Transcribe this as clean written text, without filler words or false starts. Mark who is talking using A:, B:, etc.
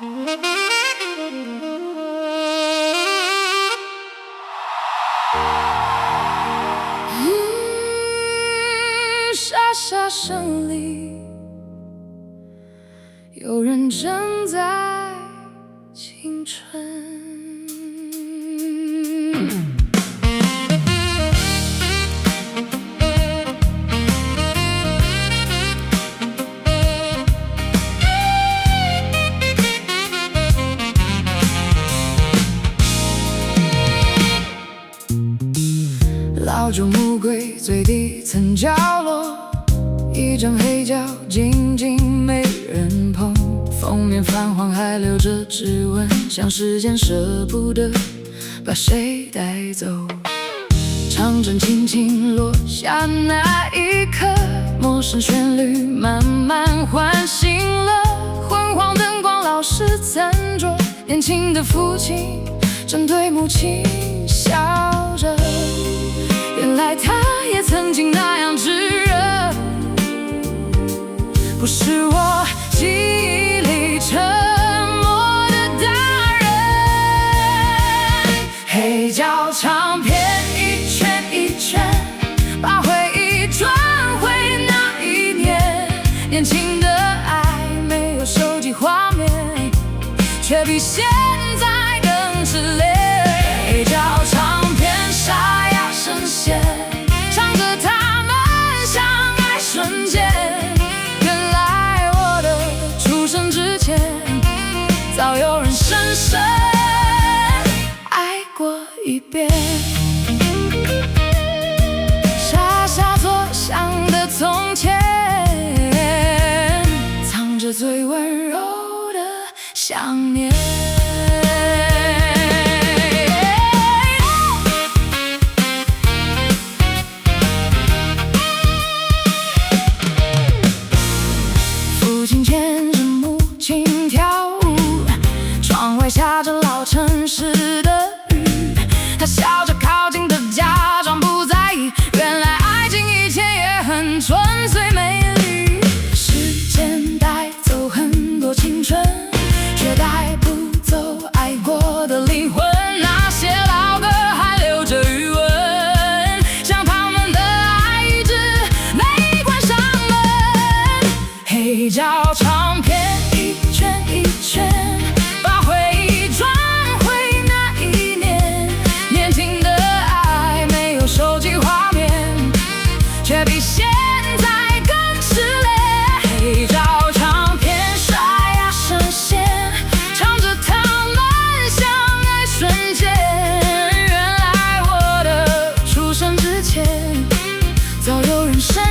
A: 沙沙声里，有人正在青春。老旧木柜最底层角落，一张黑胶静静没人碰，封面泛黄还留着指纹，像时间舍不得把谁带走。长针轻轻落下那一刻，陌生旋律慢慢唤醒了昏黄灯光，老师餐桌，年轻的父亲正对母亲笑着，原来他也曾经那样炙热，不是我记忆里沉默的大人。黑胶唱片一圈一圈，把回忆转回那一年，年轻的爱没有手机画面，却比现在更炽烈。黑胶唱片沙哑声线，唱着他们相爱瞬间，原来我的出生之前，早有人深深爱过一遍。沙沙作响的从前，藏着最温柔的想念。父亲牵着母亲跳舞，窗外下着老城市的雨，他笑着靠近的假装不在意，原来爱情以前也很纯粹美丽。时间带走很多青春，却带不走爱过的灵魂，那些老歌还留着余温，像他们的爱一直没关上门。黑胶唱片一圈一圈，把回忆转回那一年，年轻的爱没有手机画面，却比现在更炽烈。黑胶唱片沙哑声线，唱着他们相爱瞬间，原来我的出生之前，早有人深